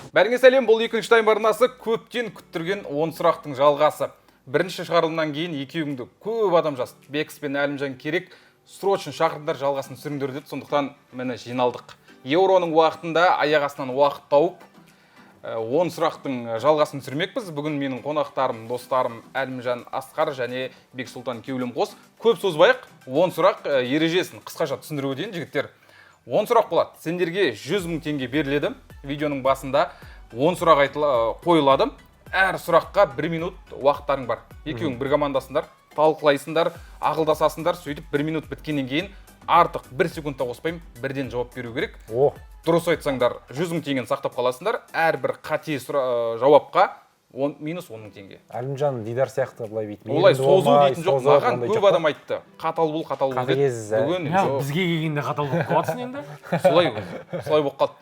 Бәріңе сәлем, бұл екінші тайм арнасы көптен күттірген 10 сұрақтың жалғасы. Бірінші шығарылымнан кейін екеуіңді көп адам жазды. Бекіс пен Әлімжан керек, срочно шақырыңдар, жалғасын сүріңдер деді. Сондықтан міне жиналдық. Еуроның уақытында аяқ астынан уақыт тауып 10 сұрақтың жалғасын сүрмекпіз. Бүгін менің қонақтарым, достарым Әлімжан Асқар және Бексұлтан Кеулім қос. Көп созбайық, 10 сұрақ ережесін қысқаша түсіндіріп өтейін, жігіттер. 10 сұрақ болады. Сендерге 100 000 теңге беріледі. Видеоның басында 10 сұрақ қойылады. Әр сұраққа 1 минут уақыттарың бар. Екеуің бір командасыңдар, талқылайсыңдар, ақылдасасыңдар. Сөйтіп 1 минут біткеннен кейін артық 1 секундта қоспаймын, бірден жауап беру керек. Дұрыс айтсаңдар 100 000 теңгені сақтап қаласыңдар. Әрбір қате жауапқа минус 10 000 теңге. Әлімжан Дидар сияқты былай бейтін. Олай созу дейтін жоқ. Маған көп адам айтты. Қатал бол деді. Бүгін бізге келгенде қатал болып қалатсың енді. Солай болып қалды.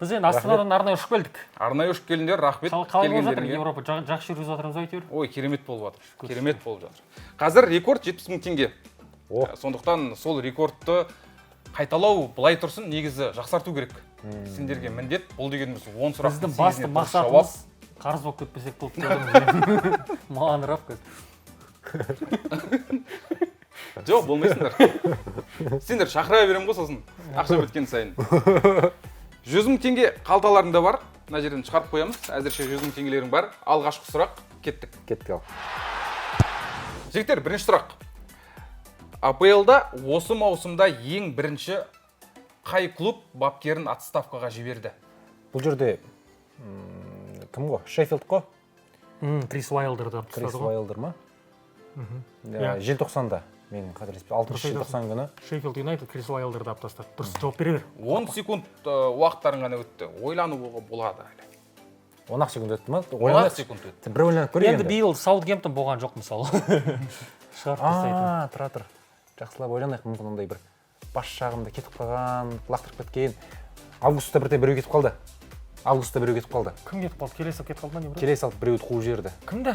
Біз енді Астанадан арнайы ұшып келдік. Арнайы ұшып келдіңдер, рахмет. Қалай болып жатыр? Еуропа жақсы жүріп жатырмыз ғой әйтеуір. Ой, керемет болып жатыр. Керемет болып жатыр. Қазір рекорд 70 000 теңге. Сондықтан сол рекордты қайталау былай тұрсын, негізі жақсарту керек. Сендерге міндет, бұл дегеніміз 10 сұрақ. Біздің басты мақсатымыз қарыз болып кетпесек болып тұрмыз. Маған рап көз. Жоқ, болмайсыңдар. Сендер шақыра берем ғой сосын, ақша біткен сайын. 100 000 теңге қалталарыңда бар. Мына жерден шығарып қоямыз. Әзірше 100 000 теңгелерің бар. Алғашқы сұрақ, кеттік. Кеттік ал. Жігіттер, бірінші сұрақ. АПЛ-да осы маусымда ең бірінші қай клуб бапкерін отставкаға жіберді? Бұл жерде кім ғой? Шеффилд қой? Крис Уайлдерді отставкаға. Крис Уайлдер ма? Желтоқсанда. Менің қадіреспе 6 желтоқсан күні. Шеффилд Юнайтед Крис Уайлдерді алып тастады. Дұрыс жауап бере бер. 10 секунд уақыттарың ғана өтті. Ойлануға болады әлі. 10 секунд өтті ма? 10 секунд өтті. Бір ойланып көрейін енді. Енді биыл Саутгемптон болған жоқ мысалы. Шығарып тастайтын. Тұра. Жақсылап ойланайық, мүмкін ондай бір бас жағында кетіп қалған, лақтырып кеткен. Августта біреу кетіп қалды. Кім кетіп қалды? Келесі алып кетіп қалды ма не? Келесі алып біреуді қуып жіберді. Кімді?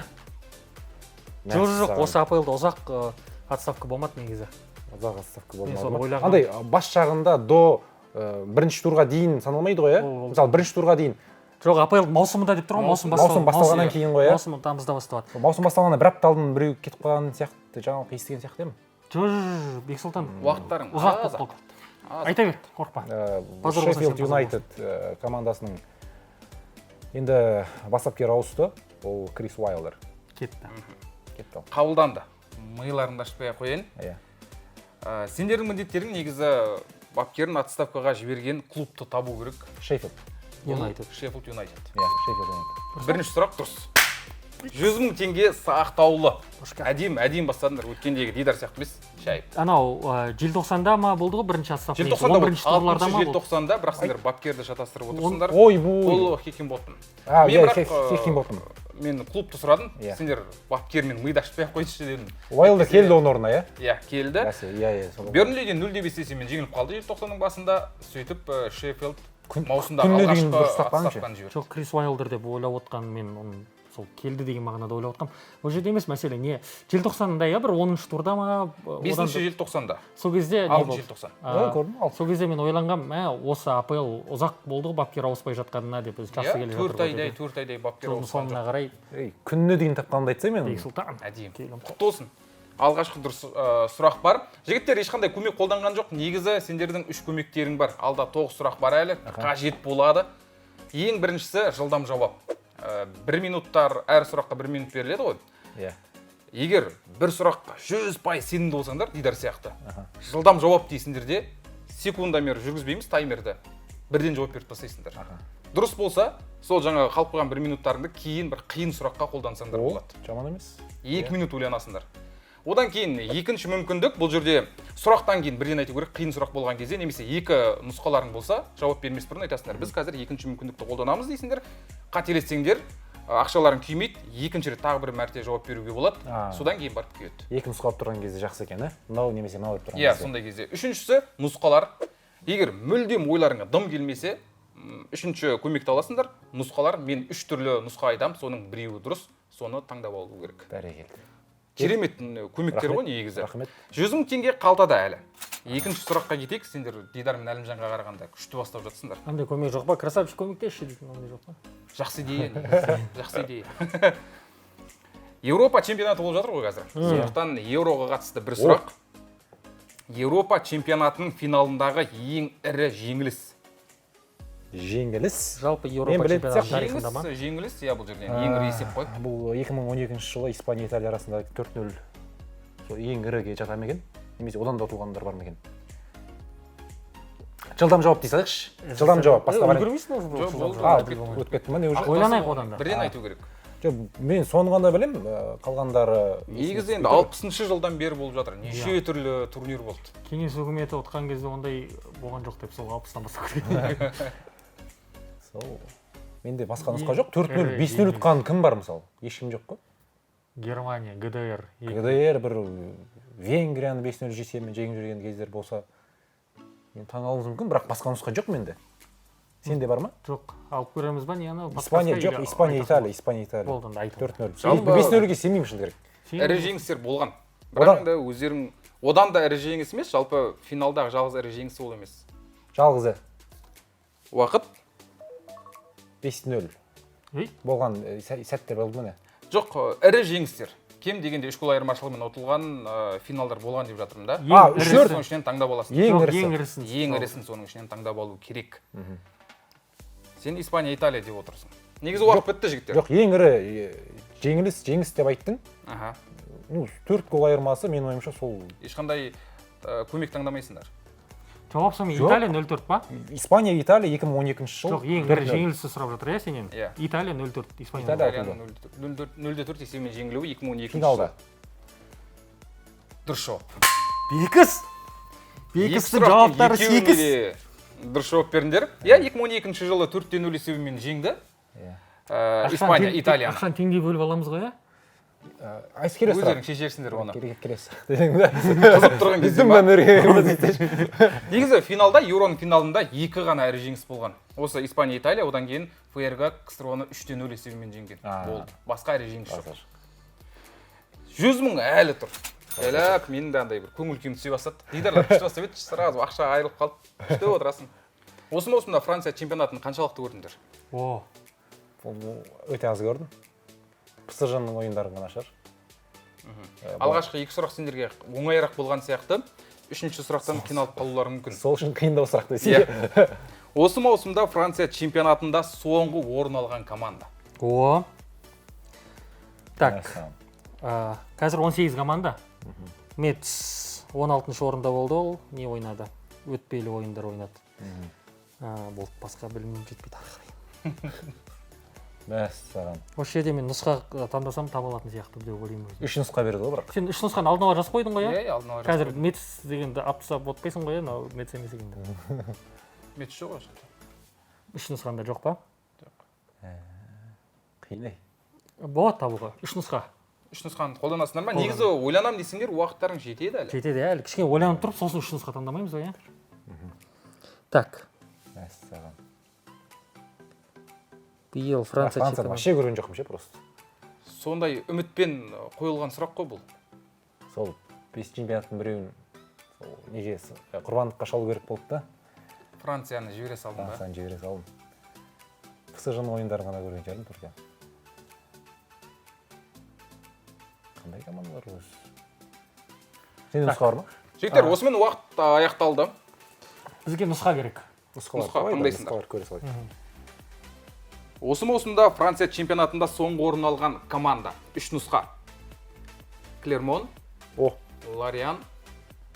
Жоқ, осы АПЛ-да ұзақ отставка болмады негізі. Ұзақ отставка болмады. Андай бас жағында до бірінші турға дейін саналмайды ғой, мысалы бірінші турға дейін. Жоқ, АПЛ маусымында деп тұрмын, маусым басталғаннан кейін ғой, маусым тамызда басталады. Маусым басталғанда бір апта алдын біреу кетіп қалған сияқты, жаңалық естіген сияқты едім. Жоқ, Бексұлтан. Уақыттарың ұзақ болып қалды. Айта бер, қорықпа. Шеффилд Юнайтед командасының енді бастапкер ауысты, ол Крис Уайлдер. Кетті. Қабылданды. Миыларыңды ашпай қояйын. Сендердің міндеттерің негізі бапкерін отставкаға жіберген клубты табу керек. Шеффилд Юнайтед. Шеффилд. Бірінші сұрақ дұрыс. 100 000 теңге сақтаулы. Әдейім бастадыңдар, өткендегі Дидар сияқты емес, шайып. Анау желтоқсанда ма болды ғой бірінші отставка? Желтоқсанда болды. 6 желтоқсанда, бірақ сендер бапкерді шатастырып отырсыңдар. Ол Хекимботтың. Мен клубты сұрадым, сендер бапкермен миды ашпай қойшы дедім. Уайлдер келді оның орнына, иә? Иә, келді. Бернлиден 0-0 есебімен жеңіліп қалды желтоқсанның басында. Сөйтіп Шеффилд маусымда алғашқы отставканы жіберді. Жоқ, Крис Уайлдер деп ойлап отқан мен оның сол келді деген мағынада ойлап отқам. Ол жерде емес мәселе не? Желтоқсанда я бір 10-шы турда ма? 5-ші желтоқсанда. Сол кезде не болды? 6 желтоқсан. Сол кезде мен ойланғам, осы АПЛ ұзақ болды ғой бапкер ауыспай жатқанына деп өзі жақсы келе жатыр. 4 айдай бапкер ауыспай соңына қарай. Күніне дейін тапқанымды айтсай мен. Бексұлтан. Әдейім. Құтты болсын. Алғашқы дұрыс сұрақ бар. Жігіттер ешқандай көмек қолданған жоқ. Негізі сендердің 3 көмектерің бар. Алда 9 сұрақ бар әлі. Қажет болады. Ең біріншісі жылдам жауап. 1 минуттар, әр сұраққа 1 минут беріледі ғой. Егер бір сұраққа 100% сенімді болсаңдар, Дидар сияқты, жылдам жауап дейсіңдер де, секундомер жүргізбейміз, таймерді. Бірден жауап беріп тастайсыңдар. Дұрыс болса, сол жаңағы қалып қойған 1 минуттарыңды кейін бір қиын сұраққа қолдансаңдар болады. Жаман емес. 2 минут ойланасыңдар. Одан кейін екінші мүмкіндік, бұл жерде сұрақтан кейін бірден айту керек, қиын сұрақ болған кезде, немесе екі нұсқаларың болса, жауап бермес бұрын айтасыңдар. Біз қазір екінші мүмкіндікті қолданамыз дейсіңдер. Қателессеңдер, ақшаларың күймейді, екінші рет тағы бір мәрте жауап беруге болады. Содан кейін барып күйеді. Екі нұсқалап тұрған кезде жақсы екен, мынау немесе мынау деп тұрған кезде. Иә, сондай кезде. Үшіншісі нұсқалар. Егер мүлдем ойларыңа дым келмесе, үшінші көмекті аласыңдар. Нұсқалар, мен 3 түрлі нұсқа айтамын, соның біреуі дұрыс, соны таңдап алу керек. Бәрекелді. керемет көмектер ғой негізі. Рахмет. 100 мың теңге қалтада әлі. Екінші сұраққа кетейік. Сендер Дидар мен Әлімжанға қарағанда күшті бастап жатсыңдар. Андай көмек жоқ па? Красавчик көмектесші дейтін ондай жоқ па? Жақсы идея. Жақсы идея. Еуропа чемпионаты болып жатыр ғой қазір. Сондықтан Еуроға қатысты бір сұрақ. Еуропа чемпионатының финалындағы ең ірі жеңіліс. Жеңіліс. Жалпы Еуропа чемпионаты тарихында ма? Жеңіліс, иә, бұл жерден ең ірі есеп қой. Бұл 2012 жылы Испания Италия арасында 4-0 ең іріге жата ма екен? Немесе одан да ұтылғандар бар ма екен? Жылдам жауап дей салайықшы. Жылдам жауап. Басқа бар. Үлгермейсің Өтіп кетті ма не уже? Ойланайық одан да. Бірден айту керек. Жоқ, мен соны ғана білемін, қалғандары Негізі енді 60-шы жылдан бері болып жатыр. Неше түрлі турнир болды. Кеңес үкіметі отқан кезде ондай болған жоқ деп сол 60-тан бастап кеткен. Сол. Менде басқа нұсқа жоқ. 4-0, 5-0 ұтқан кім бар мысалы? Ешкім жоқ қой. Германия, ГДР. ГДР бір Венгрияны 5-0 жеңіп жүрген кездер болса, мен таң қалуым мүмкін, бірақ басқа нұсқа жоқ менде. Сенде бар ма? Жоқ, алып көреміз ба не ана? Испания жоқ, Испания Италия. Болды, онда айтып. 4-0. 5-0-ге сенбеймін шын керек. Ірі жеңістер болған. Бірақ енді өздерің одан да ірі жеңіс емес, жалпы финалдағы жалғыз ірі жеңісі ол емес. Жалғызы. Уақыт 5-0. Ей? Болған сәттер болды ма не? жоқ, ірі жеңістер. Кем дегенде 3 гол айырмашылығымен ұтылған финалдар болған деп жатырмын да. Соның ішінен таңдап аласың. Ең ірісін. Ең ірісін соның ішінен таңдап алу керек. Сен Испания, Италия деп отырсың. Негізі уақыт бітті, жігіттер. Жоқ, ең ірі жеңіс деп айттың. Аха. 4 гол айырмасы менің ойымша сол. Ешқандай көмек таңдамайсыңдар. Жауап сами Италия 0-4 па? Испания, Италия 2012 жыл. Жоқ, ең ірі жеңілісі сұрап жатыр, иә сенен? Иә. Италия 0-4, Испания. Италияның 0-4 есебімен жеңілуі 2012 финалда. Дұрыс жауап. Бекіс! Бекістің жауаптары секіз. Дұрыс жауап беріңдер. Иә, 2012 жылы 4-0 есебімен жеңді. Испания, Италияны. Ақшаны теңге бөліп аламыз ғой, иә? Айскерес өздерің шешерсіңдер оны. Келес. Қызып тұрған кезде ма? Негізі Негізі финалда, Еуроның финалында 2 ғана ірі жеңіс болған. Осы Испания, Италия, одан кейін ФРГ КСРОны 3-0 есебімен жеңген. Болды. Басқа ірі жеңіс жоқ. 100 мың әлі тұр. Әлі менің де андай бір көңіл күйім түсе бастады. Дидарлар күшті бастап еді, сразу ақша айырылып қалды. Күшті отырасың. Осы маусымда Франция чемпионатын қаншалықты көрдіңдер? Өте аз көрдім. ПСЖ-ның ойындарын ғана шығар. Алғашқы 2 сұрақ сендерге оңайырақ болған сияқты. 3-ші сұрақтан қиналып қалулары мүмкін. Сол үшін қиындау сұрақ десей. Осы маусымда Франция чемпионатында соңғы орын алған команда. Так. Қазір 18 команда. Метс 16-шы орында болды ол. Не ойнады? Өтпелі ойындар ойнады. Болды, басқа білмеймін жетпейді. Мәссаған. Осы жерде мен нұсқа таңдасам таба алатын сияқты деп ойлаймын. 3 нұсқа берді ғой бірақ. Сен 3 нұсқаны алдын ала жазып қойдың ғой, иә? Алдын ала жазып. Қазір Метс дегенді аптысап отпайсың ғой, мынау Метс емес екенді. Метс жоқ ғой. 3 нұсқанда жоқ па? Жоқ. Қиын. Болады табуға. 3 нұсқа. 3 нұсқаны қолданасыңдар ма? Негізі ойланам десеңдер, уақыттарың жетеді әлі. Жетеді, әлі. Кішкене ойланып тұрып, сосын 3 нұсқа таңдамаймыз ғой, иә? Так. Мәссаған. Биыл Франция чемпионаты. Вообще көрген жоқпын ше просто. Сондай үмітпен қойылған сұрақ қой бұл. Сол 5 чемпионаттың біреуін сол неге құрбандыққа шалу керек болды да. Францияны жібере салдым ба? Францияны жібере салдым. ПСЖ-ның ойындарын ғана көрген шығармын Түркия. Қандай командалар өз? Сенде нұсқа бар ма? Жігіттер, осымен уақыт аяқталды. Бізге нұсқа керек. Нұсқа қандайсыңдар? Осы маусымда Франция чемпионатында соңғы орын алған команда. 3 нұсқа. Клермон, Лориан,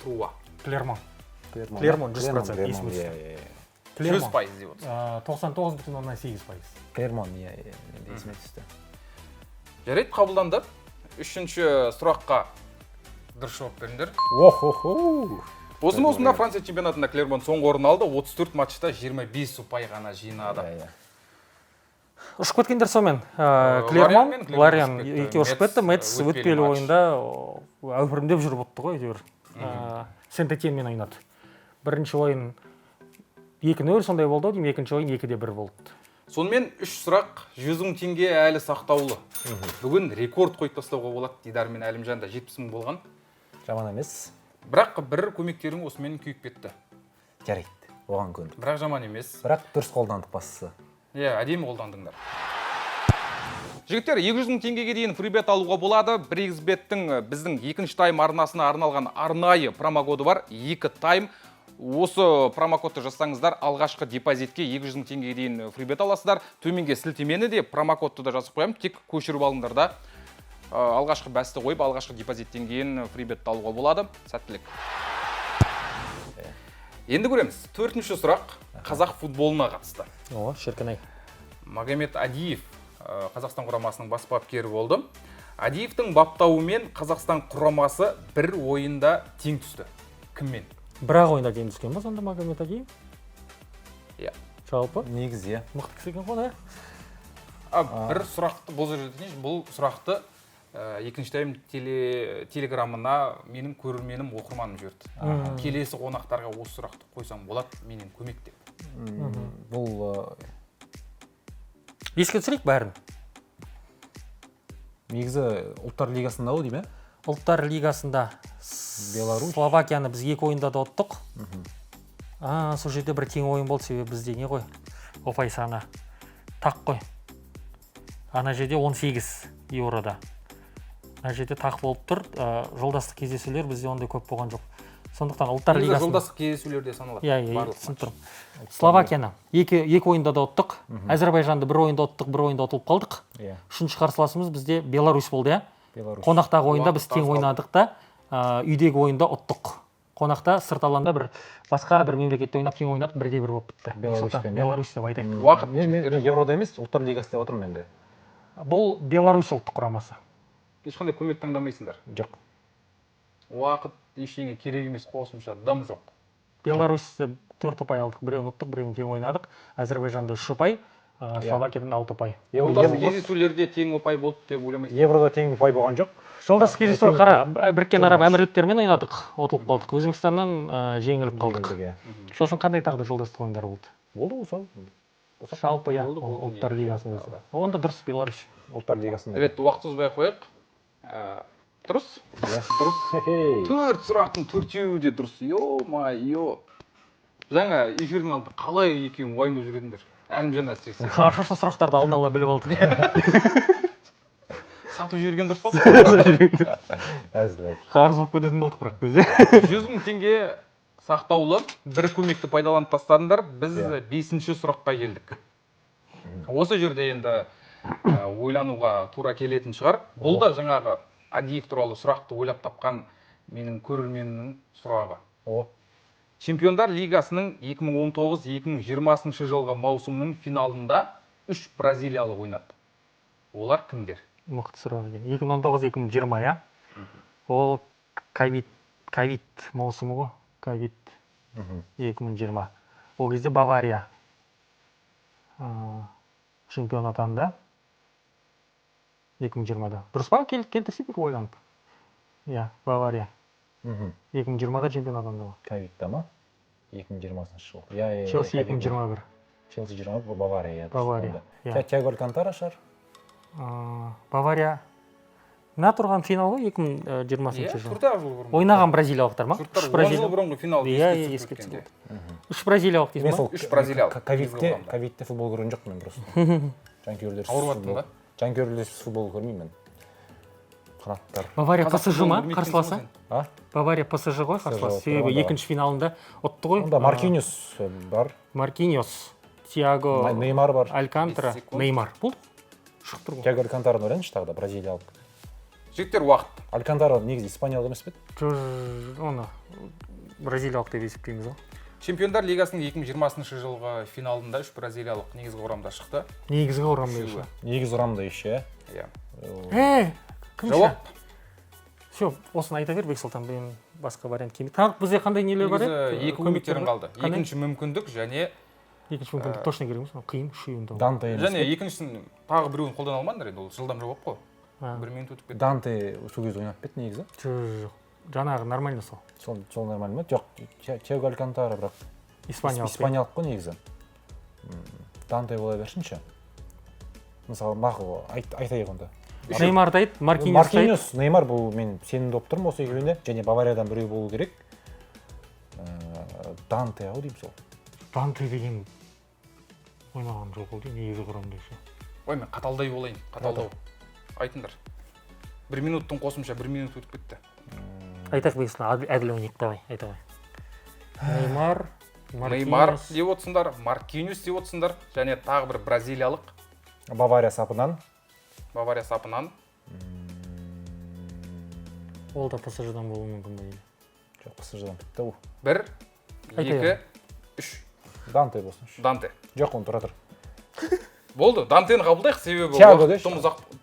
Труа. Клермон. Клермон 100% есім өтсін. 100% деп отыр. 99,8%. Клермон, есіме түсті. Жарайды, қабылданды. 3-ші сұраққа дұрыс жауап беріңдер. Осы маусымда Франция чемпионатында Клермон соңғы орын алды. 34 матчта 25 ұпай ғана жинады. Ұшып кеткендер сонымен. Клермон, Лориан екеуі ұшып кетті. Метс өтпелі ойында әупірімдеп жүріп отты ғой, әйтеуір. Сент-Этьенмен ойнады. Бірінші ойын 2-0 сондай болды, деймін, екінші ойын 2-1 болды. Сонымен 3 сұрақ 100 мың теңге әлі сақтаулы. Бүгін рекорд қойып тастауға болады. Дидар мен Әлімжанда 70 мың болған. Жаман емес. Бірақ бір көмектерің осымен күйіп кетті. Жарайды. Оған көндік. Бірақ жаман емес. Бірақ дұрыс қолдандық бастысы. Иә, әдемі қолдандыңдар. Жігіттер, 200 мың теңгеге дейін фрибет алуға болады. 1xbet-тің біздің екінші тайм арнасына арналған арнайы промокоды бар. 2 тайм. Осы промокодты жазсаңыздар, алғашқы депозитке 200 мың теңгеге дейін фрибет аласыздар. Төменге сілтемені де промокодты да жазып қоямын. Тек көшіріп алыңдар да. Алғашқы бәсті қойып, алғашқы депозиттен кейін фрибетті алуға болады. Сәттілік. Енді көреміз. 4-ші сұрақ қазақ футболына қатысты. О, шіркін-ай. Магомед Адиев Қазақстан құрамасының бас бапкері болды. Адиевтің баптауымен Қазақстан құрамасы бір ойында тең түсті. Кіммен? Бірақ ойында тең түскен ба сонда Магомед Адиев? Иә. Жалпы? Негізі, Мықты кісі екен ғой, Бір сұрақты, бұл сұрақты екінші тайм телеграмына менің көрерменім, оқырманым жіберді. Келесі қонақтарға осы сұрақты қойсам болады, менен көмек деп. бұл Еске түсірейік бәрін. негізі ұлттар лигасында ғой дейме? Ұлттар лигасында Беларусь. Словакияны біз 2 ойында да ұттық. Сол жерде бір тең ойын болды, себебі бізде не ғой? Ұпай саны тақ қой. Ана жерде 18 еврода. Ана жерде тақ болып тұр. Жолдастық кездесулер бізде ондай көп болған жоқ. Сондықтан ұлттар лигасында жолдастық кездесулерде саналады. Иә, түсініп тұрмын. Словакияны 2 ойында да ұттық. Әзербайжанды 1 ойында ұттық, 1 ойында ұтылып қалдық. Үшінші қарсыласымыз бізде Беларусь болды, Қонақтағы ойында біз тең ойнадық та, үйдегі ойында ұттық. Қонақта сырт алаңда басқа бір мемлекетте ойнап тең ойнап 1-1 болып бітті. Беларусь деп айтайық. Уақыт. Мен Еврода емес, ұлттар лигасы деп отырмын енді. Бұл Беларусь ұлттық құрамасы. Ешқандай көмек таңдамайсыңдар. Жоқ. Уақыт ештеңе керек емес, қосымша дым жоқ. Беларусьті 4 ұпай алдық, 1-ін ұттық, 1-ін тең ойнадық. Әзербайжанды 3 ұпай, Словакиядан 6 ұпай. Жолдастық кездесулерде тең ұпай болды деп ойламайсың. Еврода тең ұпай болған жоқ. Жолдастық кездесу қара, Біріккен Араб Әмірліктермен ойнадық, ұтылып қалдық. Өзбекстаннан жеңіліп қалдық. Сосын қандай тағы жолдастық ойындар болды? Болды осы. Жалпы ұлттар лигасында. Онда дұрыс Беларусь. Ұлттар лигасында. Evet, уақыт ұзбай қояйық. Дұрыс? Дұрыс. 4 сұрақтың 4-еуі де дұрыс. Йо-майо. Жаңа эфирдің алдында қалай екеуің уайымдап жүретіндер? Әлімжан әсіресе. Қаршаша сұрақтарды алдын ала біліп алдық. Сатып жіберген дұрыс болды. Әзілі. Қарыз болып кететін болдық бірақ бізде. 100 мың теңге сақтаулы. Бір көмекті пайдаланып тастадыңдар. Біз 5-ші сұраққа келдік. Осы жерде енді ойлануға тура келетін шығар. Бұл да жаңағы Адиев туралы сұрақты ойлап тапқан менің көрерменнің сұрағы. Чемпиондар лигасының 2019-2020 жылғы маусымның финалында 3 бразилиялық ойнады. Олар кімдер? Мықты сұрақ екен. 2019-2020, я? Ол ковид маусымы ғой. Ковид 2020. Ол кезде Бавария чемпион атанды. 2020-да. Дұрыс па? Келтірсек ойланып. Иә, Бавария. 2020-да чемпион атанды ғой. Ковидта ма? 2020 жыл. Челси 2021. Челси 20, Бавария. Бавария. Тиаго Алькантара шығар? Бавария. Мына тұрған финал ғой 2020 жыл. Турда жыл бұрын. Ойнаған бразилиялықтар ма? Жұрттар 10 жыл бұрынғы финал еске түсті. 3 бразилиялық дейсің ба? 3 бразилиялық. Ковидте футбол көрген жоқ мен просто. Жанкүйерлерсіз футбол көрмеймін. Қанаттар. Бавария ПСЖ ма қарсыласы? Бавария ПСЖ ғой қарсыласы. Себебі екінші финалында ұтты ғой. Онда Маркиньос бар. Маркиньос, Тиаго, Неймар бар. Алькантара, Неймар. Бұл шықтыр ғой. Тиаго Алькантараны ойлаңызшы тағы да бразилиялық. Жігіттер, уақыт. Алькантара негізі испаниялық емес пе? Оны бразилиялық деп есептейміз ғой. Чемпиондар лигасының 2020 жылғы финалында 3 бразилиялық негізгі құрамда шықты. Негізгі құрамда еще. Негізгі құрамда еще, иә? Кім жауап? Все, осыны айта бер Бексұлтан, мен басқа вариант келмейді. Тағы бізде қандай нелер бар еді? Екі көмектерің қалды. Екінші мүмкіндік және точно керек емес, қиын, үшеуінде. Данте емес. Және екіншісін тағы біреуін қолдана алмадыңдар енді, ол жылдам жауап қой. 1 минут өтіп кетті. Данте сол кезде ойнап кетті негізі. Жоқ, жаңағы нормально сол. Сол нормально ма? Жоқ, Тиаго Алькантара бірақ Испаниялық қой негізі. Данте бола берсінші. Мысалы, мақұл, айтайық онда. Неймарды айт, Маркиньосты айт. Маркиньос, Неймар бұл мен сенімді болып тұрмын осы екеуінде. Және Бавариядан біреу болу керек. Данте ау деймін сол. Данте деген ойнаған жоқ болды, негізі құрам десе. Ой, мен қаталдай болайын, қаталдау. Айтыңдар. 1 минуттың қосымша 1 минут өтіп кетті. Айтақ бейсін, әділ ойнайық, давай, айта ғой. Неймар, Неймар Маркиньос. деп отырсыңдар, Маркиньос деп отырсыңдар, және тағы бір бразилиялық Бавария сапынан. Бавария сапынан. Ол да ПСЖ-дан болуы мүмкін бе? Жоқ, ПСЖ-дан бітті ол. 1, 2, 3. Данте болсыншы. Данте. Жоқ, оны тұра тұр. Болды, Дантені қабылдайық, себебі Тиаго деші.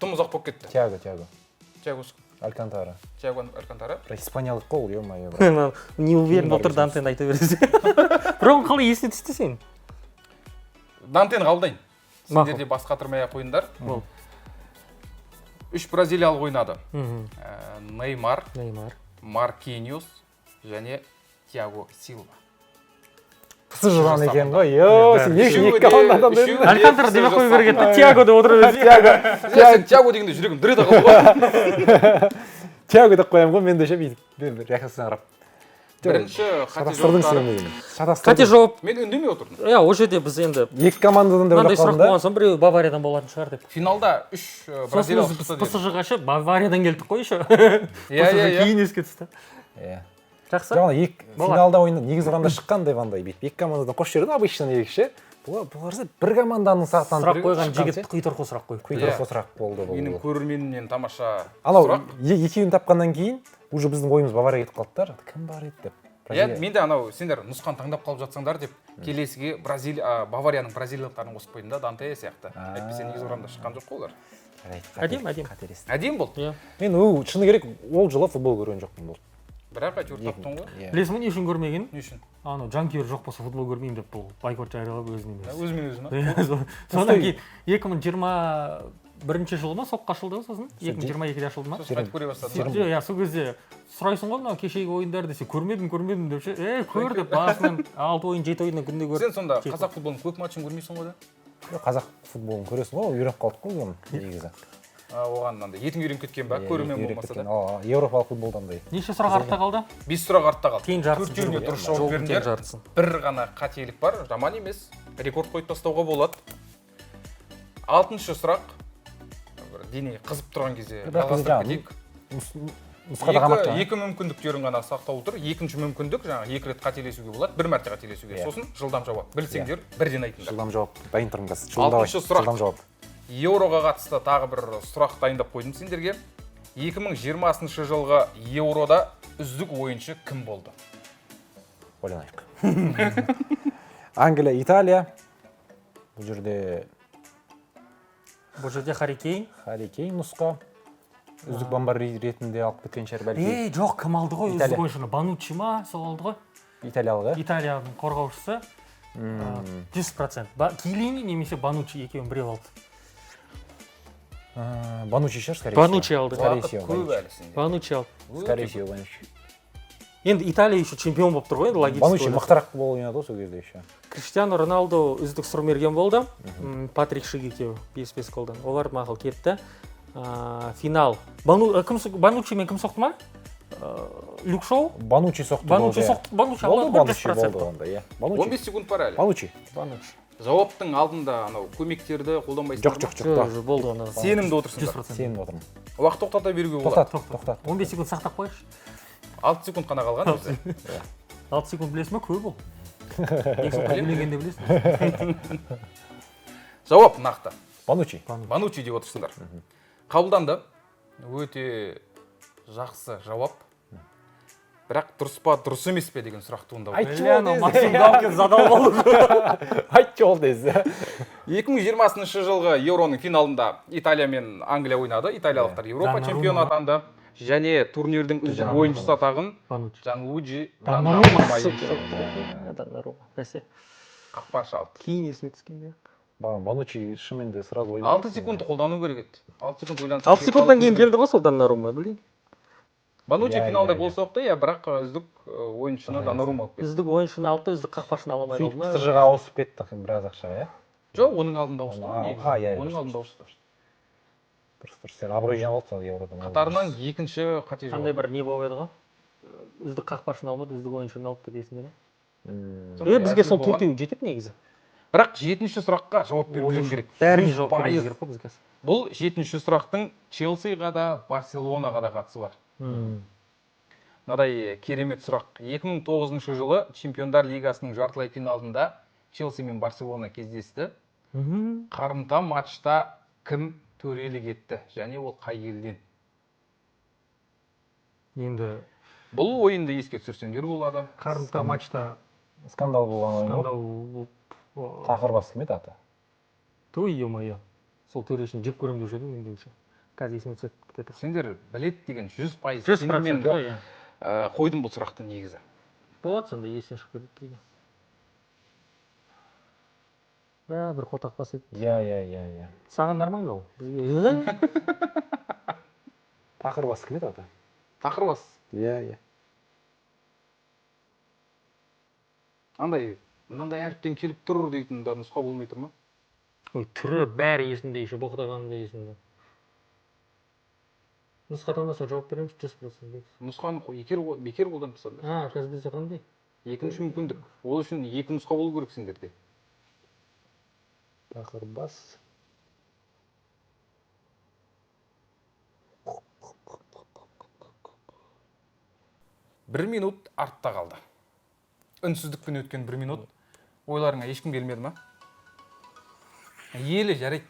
тым ұзақ болып кетті. Тиаго. Алькантара. Тиаго Алькантара. Испаниялық қол, ё-моё. Не уверен отыр Дантені айта бересің. Бірақ оны қалай есіне түсті сен? Дантені қабылдайын. Мақұл. Сендерде бас қатырмай ақ қойыңдар. Болды. 3 бразилиялық ойнады. Мгм. Неймар, Неймар. Маркиньос және Тиаго Силва. ПСЖ-дан екен ғой, сен екі командадан үшеуі дедің. де Алькантара демек қой ПСЖ керек еді. Тиаго деп отыр өзі. Сен Тиаго дегенде жүрегім дір ете қалды ғой. Тиаго деп қоямын ғой, мен де ше бүйтіп реакциясына қарап. Бірінші қате Шатастырдың сен жауаптары. мені. Қате жауап. Мен үндемей отырдым. Ол жерде біз енді Екі командадан да мынандай ойлап сұрақ қалдым да. болған соң біреуі Бавариядан болатын шығар деп. Финалда 3 Сосын бразилиялық біз шықты деді. ПСЖ-ға ше Бавариядан келдік қой еще. Иә. Кейін еске түсті. Иә. Жақсы. Жаңа екі Болады. финалда ойнады, негізі құранда шыққандай андай бүйтіп. Екі командадан қош жерді обычно негізі. Бұлар бір команданың сатынан Сұрақ қойған жігіт құйтырқы сұрақ қой. құйтырқы сұрақ болды бұл. Менің көрерменімнен тамаша Анау сұрақ. екеуін тапқаннан кейін уже біздің ойымыз Бавария кетіп қалды да. Кім бар еді деп. Иә, мен де анау сендер нұсқан таңдап қалып жатсаңдар деп келесіге Баварияның бразилиялықтарын қосып қойдым да, Данте сияқты. Әйтпесе негізі орамда шыққан жоқ қой олар. Әдем. Әдем болды. Иә. Мен шыны керек ол жылы футбол көрген жоқпын болды. Бірақ әйтеуір таптың ғой. Білесің бе не үшін көрмеген? Не үшін? Анау жанкүйер жоқ болса футбол көрмеймін деп бұл байкот жариялап өзіне емес. Өзімен өзі. Содан кейін 2021 жылы ма соққа ашылды сосын 2022-де ашылды ма? Сосын қайтып көре бастады. Иә, сол кезде сұрайсың ғой мынау кешегі ойындар десе көрмедім деп ше. Көр деп басынан 6 ойын 7 ойыннан күнде көр. Сен сонда қазақ футболының көп матчын көрмейсің ғой да? Қазақ футболын көресің ғой, үйреніп қалдық қой оны негізі. Оған мынандай етің үйреніп кеткен ба? Көрермен болмаса да. Еуропалық футболдандай. Неше сұрақ артта қалды? 5 сұрақ артта қалды. Тең жартысын Төртеуіне дұрыс жауап тең беріңдер. жартысын. Бір ғана қателік бар, жаман емес. Рекорд қойып тастауға болады. 6-шы сұрақ. Дене қызып тұрған кезде жалғастырып кетейік. Нұсқада қамақ жаңа. Екі мүмкіндіктерін ғана сақтау тұр. Екінші мүмкіндік жаңа 2 рет қателесуге болады, 1 мәрте қателесуге. Сосын жылдам жауап. Білсеңдер бірден айтыңдар. Жылдам жауап. Дайын тұрмын қазір. 6-шы сұрақ. Жылдам жауап. Еуроға қатысты тағы бір сұрақ дайындап қойдым сендерге. 2020 жылғы Еурода үздік ойыншы кім болды? Ойланайық. Англия, Италия. Бұл жерде Харри Кейн. Харри Кейн нұсқа. Үздік бомбар ретінде алып кеткен шығар бәлки. Жоқ, кім алды ғой Италия. үздік ойыншыны? Бануччи ма? Сол алды ғой. Италиялық, иә? Италияның қорғаушысы 100%. Килини немесе Бануччи екеуін біреу алды. Бануччи шығар, скорее всего. Бануччи алды. Скорее Уақыт всего, көп әлі сенде. Бануччи алды. Скорее всего, Бануччи. Енді Италия еще чемпион болып тұр ғой, енді логически. Бануччи мықтырақ болып ойнады ғой сол кезде еще. Криштиану Роналду үздік сұрмерген болды. Патрик Шик екеуі 5-5 голдан. Олар мақұл кетті. Финал. Бануччи мен кім соқты ма? Люк Шоу? Бануччи соқты болды. Бануччи соқты. Бануччи алды. Бануччи болды онда, иә. 15 секунд бар әлі. Бануччи. Жауаптың алдында анау көмектерді қолданбайсыңдар ма? Жоқ. Болды оны. Сенімді отырсыңдар. 100%. Сеніп отырмын. Уақыт тоқтата беруге болады. Тоқтат. 15 секунд сақтап қойшы. 6 секунд қана қалған өзі. 6 секунд білесің ма? Көп ол. 2 секунд білмегенде білесің. Жауап нақты. Бануччи. Бануччи деп отырсыңдар. Қабылданды. Өте жақсы жауап. Бірақ дұрыс па, дұрыс емес пе деген сұрақ туындап отыр. Айтшы ол Максим Галкин задал болды. Айтшы ол десі. 2020 жылғы Еуроның финалында Италия мен Англия ойнады. Италиялықтар Еуропа чемпионы атанды. Және турнирдің үздік ойыншысы атағын Джанлуиджи Даннарума. Бәсе. қақпашы алды. Кейін есіме түскенде. Бануччи шынымен де сразу ойлады. 6 секунд қолдану керек еді. 6 секунд ойлансақ. 6 секундтан кейін келді ғой сол Даннарума, білейін. Бануччи финалда гол соқты, бірақ үздік ойыншыны Даннарума алып кетті. Үздік ойыншыны алды, үздік қақпашыны ала алмай қалды ма? ПСЖ-ға ауысып кеттік біраз ақшаға, иә? жоқ, оның алдында ауысты ғой А, негізі. иә, Оның алдында ауысты. Дұрыс, сен абырой жинап алыпсың Евродан. Қатарынан екінші қате қандай жоқ. бір не болып еді ғой үздік қақпашыны алмады үздік ойыншыны алыпты дейсің бе Бізге сол төртеуі жетеді негізі Бірақ жетінші сұраққа жауап беруім керек. бәріне жауап беруіміз Пайыз. керек қой бізге Бұл жетінші сұрақтың Челсиға да, Барселонаға да қатысы бар. Мынадай керемет сұрақ. 2009 жылы Чемпиондар Лигасының жартылай финалында Челси мен Барселона кездесті. Қарымта матчта кім төрелік етті және ол қай елден? енді Бұл ойынды еске түсірсеңдер болады. қарымта матчта Скандал болған ойын ғой. скандал Тақыр бас кім еді аты? той е-мое сол төрешін жеп көремін деуші едім ендеше қазір есіме түседі кетеді Сендер білет деген 100%. 100% Мен ғой иә қойдым бұл сұрақты негізі. болады сонда есіне шығып кетеді кейде бір қотақ бас еді Иә. саған нормально ол бізге Тақыр бас кім еді аты? Тақырбас. Иә. Андай, мынандай әріптен келіп тұр дейтін да нұсқа болмай тұр ма? ой түрі бәрі есімде еще боқтағаны да есімде нұсқа таңдаса жауап береміз 100%. Нұсқаны бекер қолданып қазір бізде қандай екінші мүмкіндік. Ол үшін екі нұсқа болу керек сендерде. Тақыр бас. Бір минут артта қалды. Үнсіздікпен өткен бір минут. Ойларыңа ешкім келмеді ма? Елі жарайды.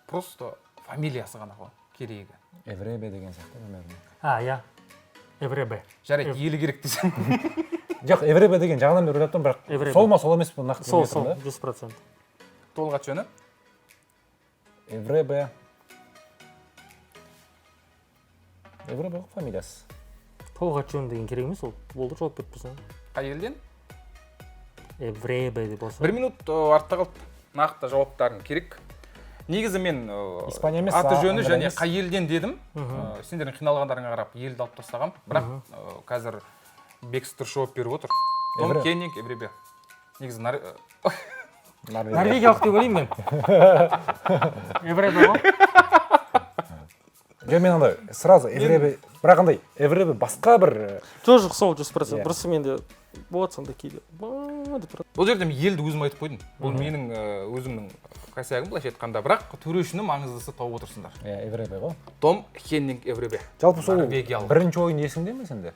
Просто фамилиясы ғана ғой керегі. Евребе деген сияқты өміріне. иә Евребе Жарайды, елі керек десем. Жоқ, Евребе деген жағынан бері ойлап тұрмын, бірақ сол ма, сол емес пе нақты сол білмей тұрмын да. 100%. Толық аты жөні? Евребе ғой фамилиясы. толық аты жөні деген керек емес ол болды жауап беріп тұрсаң Қай елден? Евребе деп болса Бір минут артта қалып нақты жауаптарың керек. Негізі мен Испания емес, аты жөні Англия және емес. қай елден дедім. Сендердің қиналғандарыңа қарап елді алып тастағам. Бірақ қазір Бекстер жауап беріп отыр. Том Кеннинг, Евребе. Негізі норвегиялық деп ойлаймын мен Евребе ғой Жоқ, мен андай сразу Евребе, бірақ андай Евребе басқа бір жоқ сол 100%. Иә. Просто менде болады сондай кейде деп тұрады Бұл жерде мен елді өзім айтып қойдым. Бұл менің өзімнің косягым былайша айтқанда, бірақ төрешінің маңыздысы тауып отырсыңдар. Иә, Евребе ғой. Том Хеннинг Евребе. Жалпы сол Норвегиялық. бірінші ойын есіңде ме сенде?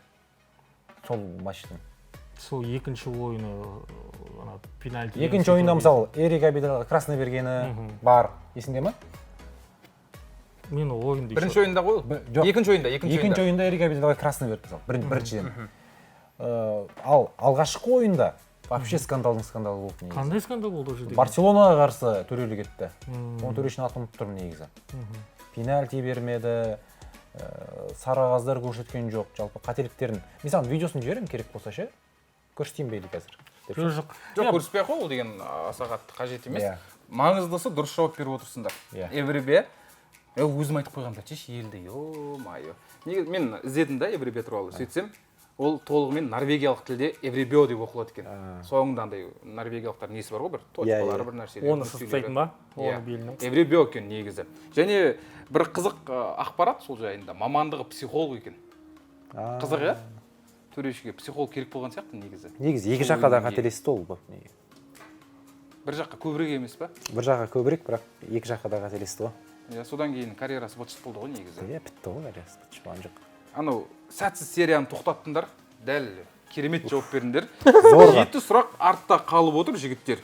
Сол матчтың. сол екінші ойыны ана пенальти Екінші ойында мысалы Эрик Абидалға красный бергені бар. Есіңде ме? мен ол ойынды Бірінші ойында ғой. Жоқ. Екінші Екінші ойында Эрик Абидалға красный берді мысалы. Біріншіден. Ал алғашқы ойында вообще скандалдың скандалы болды негізі. қандай скандал болды ол жерде Барселонаға қарсы төрелік етті. Оны төрешін атын ұмытып тұрмын негізі. Пенальти бермеді, сары қағаздар көрсеткен жоқ, жалпы қателіктерін. Мен саған видеосын жіберемін керек болса ше. Көрсетейін бе қазір? жоқ Жоқ, көріспей ақ қой, ол деген аса қатты қажет емес. Иә. Маңыздысы дұрыс жауап беріп отырсыңдар. Иә. Евребе. Өзім айтып қойғам да, чеш елді, ё-майо. Негізі мен іздедім да Евребе туралы. Сөйтсем, ол толығымен норвегиялық тілде Евребе деп оқылады екен. Соңында андай норвегиялықтар несі бар ғой, бір точкалары, бір нәрселер. оны сызбайтын ба оны белінің Евребе екен негізі. Және бір қызық ақпарат сол жайында. Мамандығы психолог екен. Қызық, иә? Төрешіге психолог керек болған сияқты негізі. Негізі екі жаққа да қателесті ол бұл. Бір жаққа көбірек емес па? Бір жаққа көбірек, бірақ екі жаққа да қателесті ғой. Содан кейін карьерасы бытшыт болды ғой негізі. Иә, бітті ғой карьерасы, бітші болған жоқ. Анау сәтсіз серияны тоқтаттыңдар. Дәл керемет жауап бердіңдер. Зорға. 7 сұрақ артта қалып отыр жігіттер.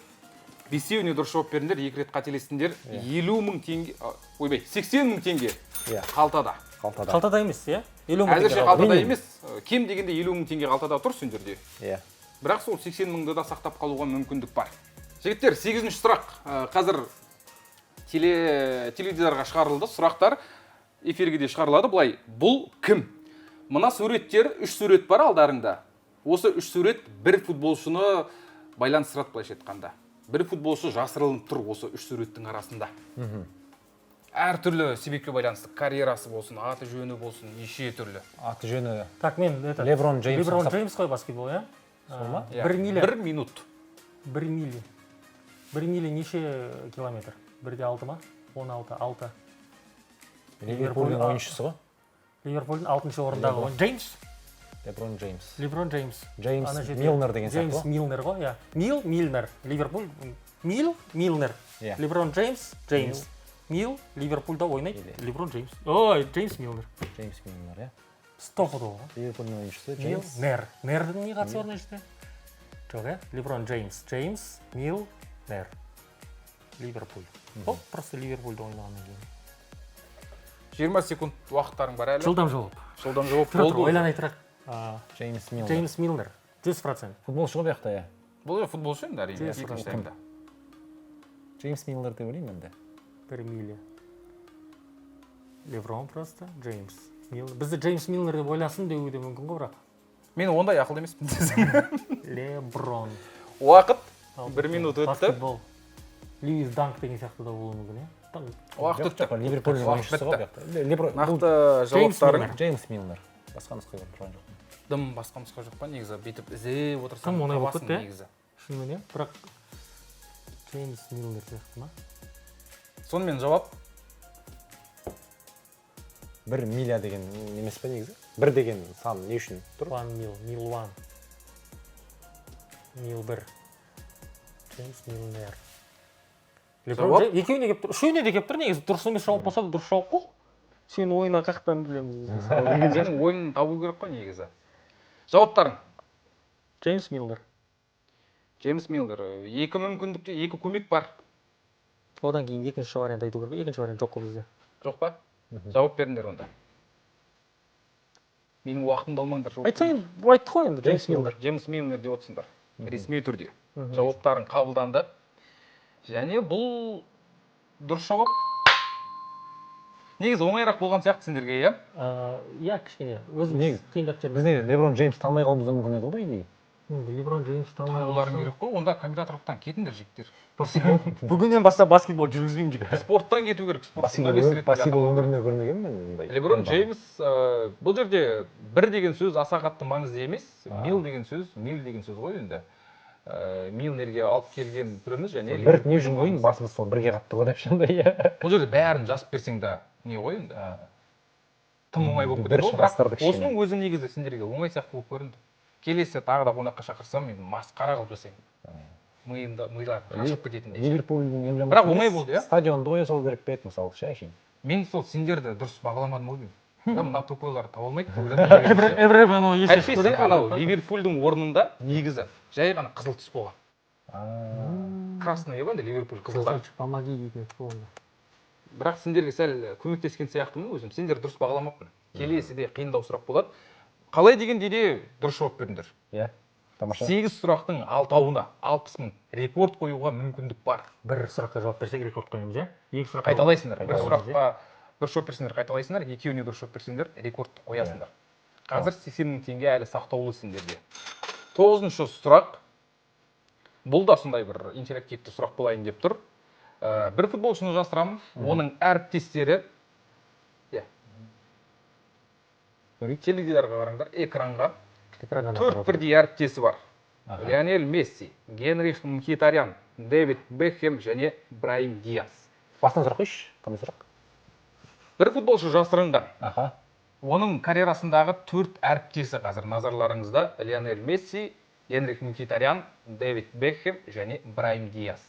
Бесеуіне дұрыс жауап бердіңдер, 2 рет қателестіңдер. 50 мың теңге, ойбай, 80 мың теңге қалтада. қалтада емес иә 50 мың Әзірше қалтада емес, кем дегенде 50 мың теңге қалтада тұр сендерде. Иә. Бірақ сол 80 мыңды да сақтап қалуға мүмкіндік бар. Жігіттер, 8-ші сұрақ. Қазір теледидарға шығарылды. Сұрақтар эфирге де шығарылады. Былай, бұл кім? Мына суреттер, 3 сурет бар алдарыңда. Осы 3 сурет бір футболшыны байланыстырады былайша айтқанда. Бір футболшы жасырылып тұр осы 3 суреттің арасында. Әртүрлі себепке байланысты карьерасы болсын, аты жөні болсын, неше түрлі. Аты жөні так мен Леброн Джеймс. Леброн Джеймс қой баскетбол иә Сол ма? 1 миля 1 минут. 1 миля 1 миля неше километр? 1/6 ма? 16, 6. Ливерпульдің ойыншысы ғой. Ливерпульдің 6-шы орындағы ойын. Джеймс? Леброн Джеймс. Леброн Джеймс. Джеймс Ана жерде Милнер деген сияқты Джеймс ғой. Милнер ғой, иә. Милнер. Ливерпуль Милнер. Иә. Леброн Джеймс. Ливерпульда ойнайды. Леброн Джеймс. Ой, Джеймс Милнер. Джеймс Милнер, иә. Стопудоу ғой. Ливерпульдің ойыншысы Джеймс. Нердің не қатысы бар мына жерде? Жоқ, иә. Леброн Джеймс. Джеймс Милнер. Ливерпуль. Ол просто Ливерпульда ойнағаннан кейін. 20 секунд уақыттарың бар әлі. Жылдам жауап. Жылдам жауап Тұра тұра, болды. ойлан айтырақ. Джеймс Милнер. Джеймс Милнер. 100%. Футболшы ғой бұяқта, иә. Бұл футболшы енді әрине. Джеймс екінші Милнер. таймда. Джеймс Милнер деп ойлаймын енді. 1 миля. Леврон просто. Джеймс Милнер. Бізді Джеймс Милнер деп ойласын деуі де мүмкін ғой, бірақ. Мен ондай ақылды емеспін десең. Леброн. Уақыт 1 минут өтті. Баскетбол. Льюис Данк деген сияқты да болуы мүмкін, иә? Уақыт өтті. Ливерпульдің Уақыт ойыншысы ғой бітті. бұяқта. Нақты жауаптарың. Джеймс Милнер. Басқа нұсқа көріп тұрған жоқ. Дым басқа нұсқа жоқ па негізі бүйтіп іздеп отырсаң Тым оңай болып табасың кетті, негізі. Шынымен, иә? Бірақ Джеймс Милнер сияқты ма? Сонымен жауап 1 миля деген немес па негізі? 1 деген сан не үшін тұр? 1 мил, мил 1. Мил 1. Джеймс Милнер. Жауап? Екеуіне кеп тұр. Үшеуіне де кеп тұр негізі. Дұрыс емес жауап болса да дұрыс жауап қой. Сен ойына қақтан білеміз. Сенің ойын табу керек қой негізі. Жауаптарың. Джеймс Милнер. Джеймс Милнер. Екі мүмкіндікте екі көмек бар. Одан кейін екінші вариант айту керек. Екінші вариант жоқ қой бізде. Жоқ па? Жауап беріңдер онда. Менің уақытымды алмаңдар. Айтсайын, айтты ғой енді Джеймс Милнер. Джеймс Милнер деп отырсыңдар. Ресми түрде. Жауаптарың қабылданды. Және бұл дұрыс жауап. Негізі оңайырақ болған сияқты сендерге, иә? Иә, кішкене. Өзіміз Негізі. қиындап жүрміз. Бізде Леброн Джеймс талмай қалуымыз да мүмкін еді ғой деймін. Леброн Джеймс Оларың керек қой, онда комментаторлықтан кетіңдер жігіттер. Бүгіннен бастап баскетбол жүргізбеймін жігіт. Спорттан кету керек. Баскетбол өмірінде көрмегенмін мен. Леброн Джеймс бұл жерде бір деген сөз аса қатты маңызды емес. Мил деген сөз ғой енді. Милнерге алып келген түріміз және Бір не үшін ойын басымыз сол бірге қатты ғой деп шынында, иә. бұл жерде бәрін жазып берсең де не ғой енді. Тым оңай болып Бір кетеді. шатастырдық Бірақ осының өзі негізі сендерге оңай сияқты болып көрінді. Келесі тағы да қонаққа шақырсам мен масқара қылып жасаймын. Милар ашып кететіндей. Ливерпульдің эмблемасы. Бірақ оңай болды, иә? Стадионды боя салу керек пе еді мысалы ше әшейін. Мен сол сендерді дұрыс бағаламадым ғой деймін. Мына тупойларды таба алмайды. Әйтпесе анау Ливерпульдің орнында негізі жай ғана қызыл түс болған. Красный енді Ливерпуль қызылдар. Помоги дейді қолында. Бірақ сендерге сәл көмектескен сияқтымын өзім. Сендер дұрыс бағаламаппын. Келесіде қиындау сұрақ болады. Қалай дегенде де дұрыс жауап беріңдер. Иә. Тамаша. 8 сұрақтың 6-ауына 60 000 рекорд қоюға мүмкіндік бар. Бір сұраққа жауап берсек рекорд қоямыз, иә? Екі сұраққа Қайталайсыңдар. Бір сұраққа дұрыс жауап берсеңдер қайталайсыңдар, екеуіне дұрыс жауап берсеңдер рекордты қоясыңдар. Қазір 80 000 теңге әлі сақтаулы сендерде. 9-шы сұрақ. Бұл да сондай бір интерактивті сұрақ болайын деп тұр. Бір футболшыны жасырамын, оның әріптестері теледидарға қараңдар, экранға 4 бірдей әріптесі бар. Лионель Месси, Генрих Мхитарян, Дэвид Бекхэм және Брайм Диас. Бастан сұрақ қойшы, қандай сұрақ? Бір футболшы жасырынған. Аха. Оның карьерасындағы 4 әріптесі қазір назарларыңызда: Лионель Месси, Генрих Мхитарян, Дэвид Бекхэм және Брайм Диас.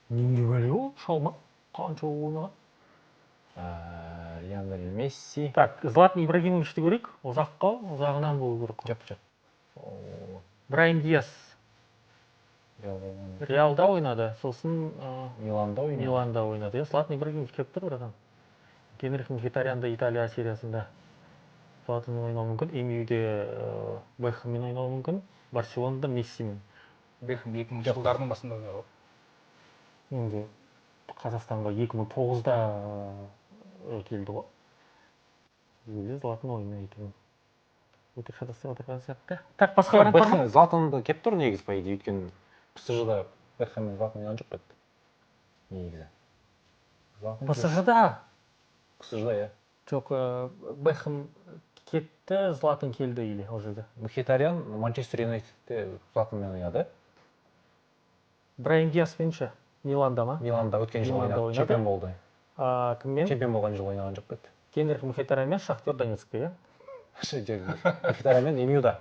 Не бәле ол? Шалма. Қанша ойнаған? Лионель Месси. Так, Златан Ибрагимовичті көрейік. Ұзағынан болу керек. Жоқ. Брайм Диас. Реалда ойнады, сосын Миланда ойнады. Златан Ибрагимович келіп тұр бір адам. Генрих Мхитарян да Италия сериясында Златан ойнауы мүмкін. Эмюде Бекхэммен ойнауы мүмкін. Барселонада Мессимен. Бекхэм 2000 жылдарының басында ойнады. Енді Қазақстанға 2009-да келді ғой. Өзі Златан ойнайды. Өте шатастырып отырған сияқты. Так, басқа вариант бар ма? Златанды келіп тұр негізі по идее, өйткені PSG-да Бекхэм мен Златан ойнаған жоқ па еді. Негізі. PSG-да? PSG-да, иә. Жоқ, Бекхэм кетті, Златан келді или ол жерде. Мхитарян Манчестер Юнайтедте Златанмен ойнады. Брайан Диаспен ше Миланда ма? Миланда өткен жыл Миланда ойнады, ойнады. чемпион болды. Кіммен? Чемпион болған жыл ойнаған жоқ еді. Генрих Мхитарян Шахтер Донецкке, Мхитарян Эмюда.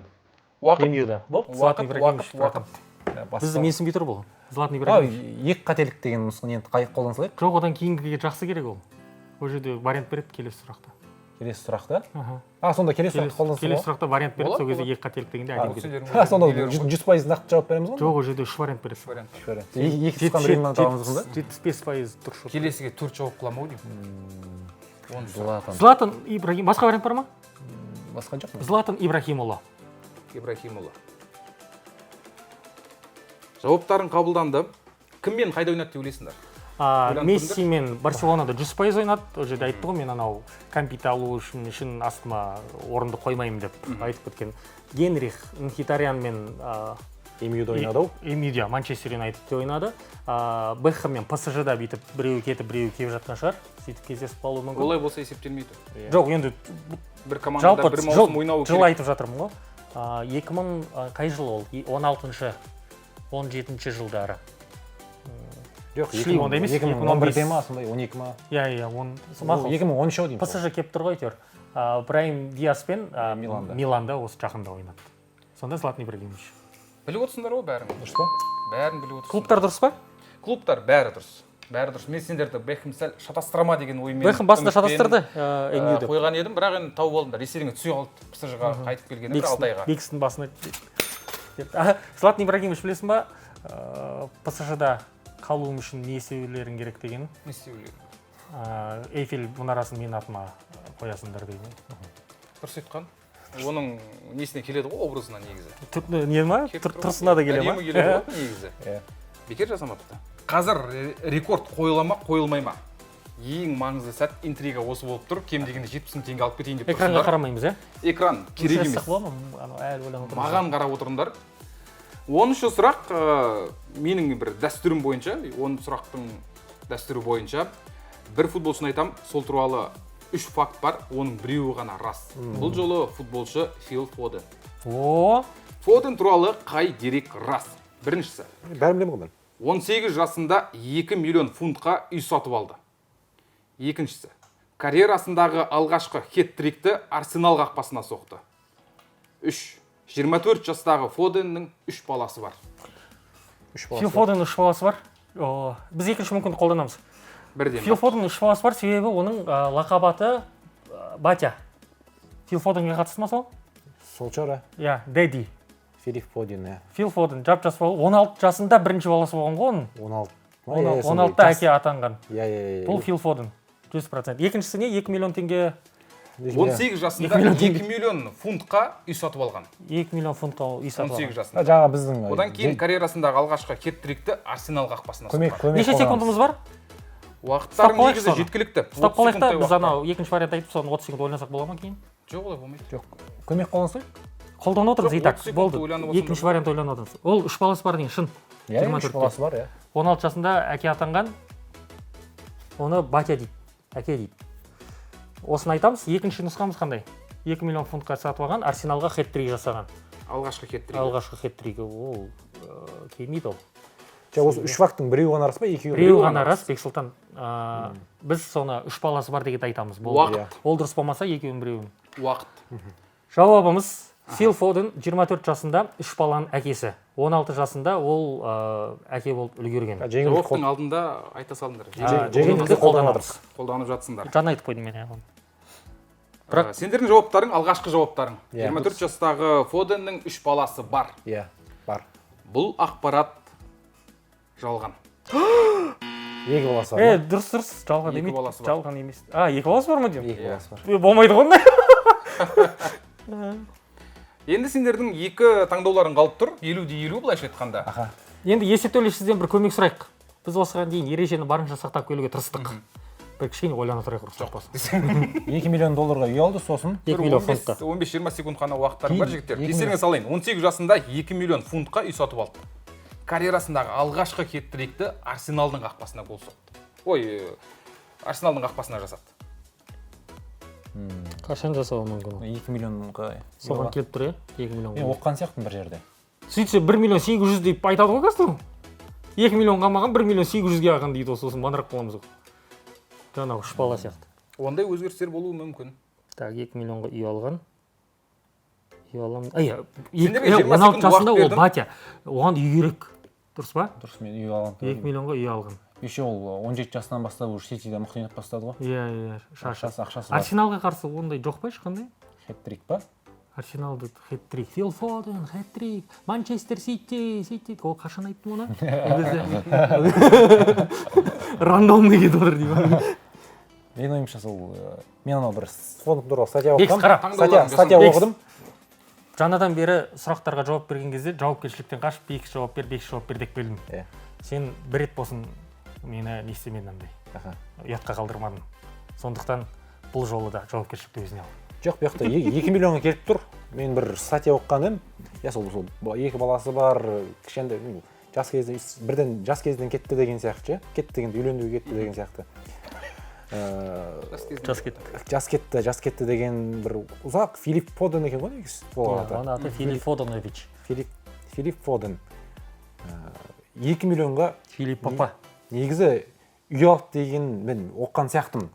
Уақыт, Эмюда. Болды. уақыт, Златан Ибрагимович. уақыт. Бізді менсінбей тұр бұл. Златан А, Ибрагимович. екі қателік деген нұсқаны енді қай қолданса еді? Жоқ, одан кейінгіге жақсы керек ол. Ол жерде вариант береді келесі сұрақта. Келесі сұрақты? Аха. А, сонда келесі сұрақты қолданса Келесі ғой? сұрақта вариант береді, Болады, сол кезде болады. екі қателік дегенде А, әдем кетеді. сендердің А, сонда нелерің ғой. 100% нақты жауап береміз ғой? Жоқ, ол жерде үш вариант бересіз. Вариант. Екі тұсқан біреуін табамыз ғой? 75% дұрыс жауап. Келесіге 4 жауап қыламын ау деймін. Златан. Златан Ибрагим. Басқа вариант бар ма? Басқа жоқ. Златан Ибрахимұлы. Ибрахимұлы. Жауаптарың қабылданды. Кіммен қайда ойнады деп ойлайсыңдар? Ойланып Месси мен Барселонада 100% ойнады. Ол жерде айтты ғой, мен анау компьютер алу үшін астыма орынды қоймаймын деп айтып кеткен. Генрих Мхитарян мен Эмюда ойнады ау? Эмюда Манчестер Юнайтедте ойнады. Бекхэм мен ПСЖ-да бүйтіп біреуі кетіп, біреуі келіп жатқан шығар. Сөйтіп кездесіп қалуы мүмкін. Олай болса есептелмейді. Жоқ, енді Бір командада жалпы бір маусым ойнауы жыл керек. айтып жатырмын ғой. 2000 қай жыл ол? 16-шы 17-ші жылдары. Жоқ, Шли онда емес, 2011-де ма, сондай 12 ма? Иә, он мақұл. 2013 ау деймін. ПСЖ келіп тұр ғой әйтеуір. Брайан Диас пен Миланда. Миланда осы жақында ойнады. Сонда Златан Ибрагимович. Біліп отырсыңдар ғой бәрін. Дұрыс па? Бәрін біліп отырсыңдар. Клубтар дұрыс па? Клубтар бәрі дұрыс. Бәрі дұрыс. Мен сендерді Бекхэм сәл шатастырама деген оймен. Бекхэм басында үмітпен, шатастырды Эмюді. қойған едім, бірақ енді тауып алдым да. Ресейдің түсе қалды. ПСЖ-ға қайтып келгені бір Алтайға. Бекстің басына. Златан Ибрагимович білесің ба? ПСЖ-да қалуым үшін не істеулерің керек деген. Не істеулері? Эйфель мұнарасын менің атыма қоясыңдар деген. Дұрыс айтқан. Оның несіне келеді ғой, образына негізі. Не ма? Тұрсына да келе ма? Әдемі келеді ғой негізі. Бекер жасамапты. Қазір рекорд қойыла ма, қойылмай ма? Ең маңызды сәт интрига осы болып тұр. Кем дегенде 70 теңге алып кетейін деп Экранға тұрсыңдар. қарамаймыз, ә? Экран керек емес. Маған Маған қарап отырыңдар. 10-шы сұрақ менің бір дәстүрім бойынша, 10 сұрақтың дәстүрі бойынша бір футболшыны айтам, сол туралы 3 факт бар, оның біреуі ғана рас. Бұл жолы футболшы Фил Фоден. Фоден туралы қай дерек рас? Біріншісі. Бәрін білемін ғой мен. 18 жасында 2 миллион фунтқа үй сатып алды. Екіншісі. Карьерасындағы алғашқы хет-трикті Арсенал қақпасына соқты. 3. 24 жастағы Фоденнің 3 баласы бар. Фил Фоденнің 3 баласы бар. Біз екінші мүмкіндік қолданамыз. Бірден. Фил Фоденнің 3 баласы бар, себебі оның лақабаты Батя. Фил Фоденге қатысты ма сол? Сол шығар, Иә, Дэдди. Филип Фоден, иә. Фил Фоден, жап-жас болды. 16 жасында бірінші баласы болған ғой оның. 16-та әке атанған. Бұл Фил Фоден. 100%. Екіншісі не? 2 миллион теңге. 18 жасында 2 миллион фунтқа үй сатып алған. 2 миллион фунтқа үй сатып 18 алған. жасында. Жаңа біздің Одан кейін карьерасындағы алғашқы хет-трикті Арсенал қақпасына соқты. Неше секундымыз бар? Уақыттарың негізі жеткілікті. Стоп қалайық та, біз анау екінші вариант айтып, соны 30 секунд ойлансақ бола ма кейін? Жоқ, олай болмайды. Жоқ. Көмек қолдансақ? Қолданып отырмыз, Жоқ, и так, 30 секунд болды. ойланып отырмыз. Екінші вариант ойланып отырмыз. Ол 3 баласы бар деген шын. Иә, 3 баласы бар, иә. 16 жасында әке атанған, оны Батя дейді, әке дейді. Осыны айтамыз, екінші нұсқамыз қандай? 2 миллион фунтқа сатып алған, Арсеналға хет-трик жасаған. Алғашқы хет-трик. Алғашқы хет-тригі, ол келмейді ол. Осы 3 фактың біреуі ғана рас па, екеуі? Біреуі ғана рас, Бексұлтан. Біз соны 3 баласы бар дегенді айтамыз. Уақыт. Ол дұрыс болмаса, екеуінің біреуін. Уақыт. Жауабымыз Фил Фоден 24 жасында 3 баланың әкесі. 16 жасында ол әке болып үлгерген. Жауаптың алдында айта салыңдар. Жеңілді қолданамыз. Қолданып жатсыңдар. Жаңа айтып қойдым мен. Сендердің жауаптарың алғашқы жауаптарың. 24 жастағы Фоденнің 3 баласы бар. Иә, бар. Бұл ақпарат жалған. 2 баласы бар ма? Дұрыс, жалған Екі емес. баласы бар. Жалған емес. 2 баласы бар ма деймін? 2 баласы бар. Болмайды ғой. Енді сендердің екі таңдауларың қалып тұр. 50-50 былайша айтқанда. Енді есептеулі сізден бір көмек сұрайық. Біз осыған дейін ережені барынша сақтап келуге тырыстық. Бір кішкене ойлана тұрайық рұқсат болса. 2 миллион долларға үй алды, сосын 2 миллион фунтқа. 15-20 секунд қана уақыттарың бар жігіттер. Естеріңе салайын. 18 жасында 2 миллион фунтқа үй сатып алды. Карьерасындағы алғашқы хет-трикті Арсеналдың қақпасына гол соқты. Арсеналдың қақпасына жасады. Қашан жасауы мүмкін? 2 миллионға. Соған келіп тұр, 2 миллион. Мен оққан сияқтымын бір жерде. Сөйтсе 1 миллион 800 деп айтады ғой қазір. 2 миллион қалмаған 1 миллион 800-ге алған дейді осы сосын маңырақ боламыз ғой. Жаңағы 3 бала сияқты. Ондай өзгерістер болуы мүмкін. Так, 2 миллионға үй алған. Үй алам. 16 16 жасында ол бердім. батя. Оған үй керек. Дұрыс па? Дұрыс, мен үй алған. 2 миллионға үй алған. Еще ол 17 жасынан бастап уже Ситиде мықты ойнап бастады ғой. Иә, Ақшасы бар. Арсеналға қарсы ондай жоқ па ешқандай? Хет-трик па? Арсеналды хет-трик, Фил Фоден, хет-трик, Манчестер Сити, ол қашан айттым оны? Рандомный кетіп отыр деймін. Мен ойымша сол мен анау бір фонд туралы статья Бекс, қара. оқыдым. Статья оқыдым. Жаңадан бері сұрақтарға жауап берген кезде жауапкершіліктен қашып Бекс жауап бер деп келдім. Сен бір рет болсын мені не істемедің андай. Ұятқа қалдырмадың. Сондықтан бұл жолы да жауапкершілікті өзіне ал. Жоқ, бұл жақта 2 миллионға келіп тұр. Мен бір статья оқыған едім. Я сол екі баласы бар, кішкентай жас кезден кетті деген сияқты, кетті дегенде үйлендіге кетті деген сияқты. Жас кетті деген бір ұзақ Филипп Фоден екен ғой негізі. Оның аты Филипп Фоденович. Филипп Фоден. 2 миллионға Филипп папа. Негізі үй алып деген мен оққан сияқтымын.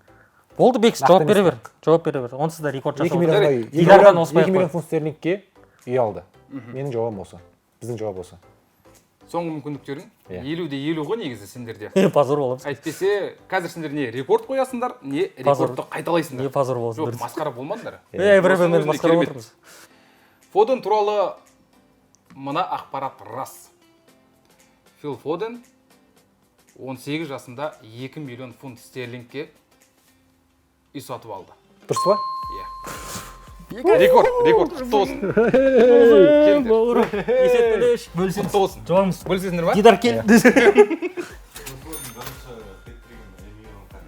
Болды, Бекс, жауап бере бер. Онсыз да рекорд 2 жасау. миллион фунт стерлингке үй алды. Менің жауабым осы. Біздің жауап осы. Соңғы мүмкіндіктерің 50-де 50 ғой негізі сендерде. Пазар боламыз. Әйтпесе, қазір сендер не рекорд қоясыңдар, не рекордты қайталайсыңдар. Не пазар боласың. Жоқ, масқара болмаңдар. Бір-бірімен масқара отырмыз. Фоден туралы мына ақпарат рас. Фил Фоден 18 жасында 2 миллион фунт стерлингке үй сатып алды. Дұрыс па? Иә. Рекорд құтты болсын. Есептелеш. Құтты болсын. Жауамыз. Бөлісесіңдер ма? Дидар кел.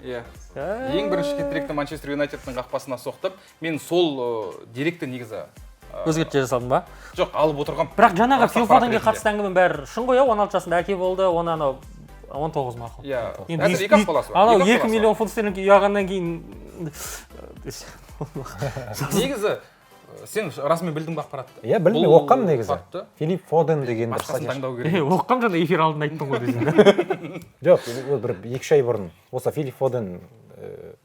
Иә. Ең бірінші хет-трикті Манчестер Юнайтедтің қақпасына соқтып, мен сол деректі негізі Өзгерте жасадым ба? жоқ, алып отырғам. Бірақ жаңағы Фил Фоденге қатысты әңгіме бәрі шын ғой, 16 жасында әке болды, оны анау 19 мақұл. Иә. Қазір екі баласы бар. Анау 2 миллион фунт стерлингке үй алғаннан кейін негізі сен расымен білдің бе ақпаратты? Иә, білдім, оққам негізі. Филипп Фоден деген бір басқасын таңдау керек. Оққам жаңа эфир алдында айттым ғой десең. Жоқ, бір 2 ай бұрын осы Филипп Фоден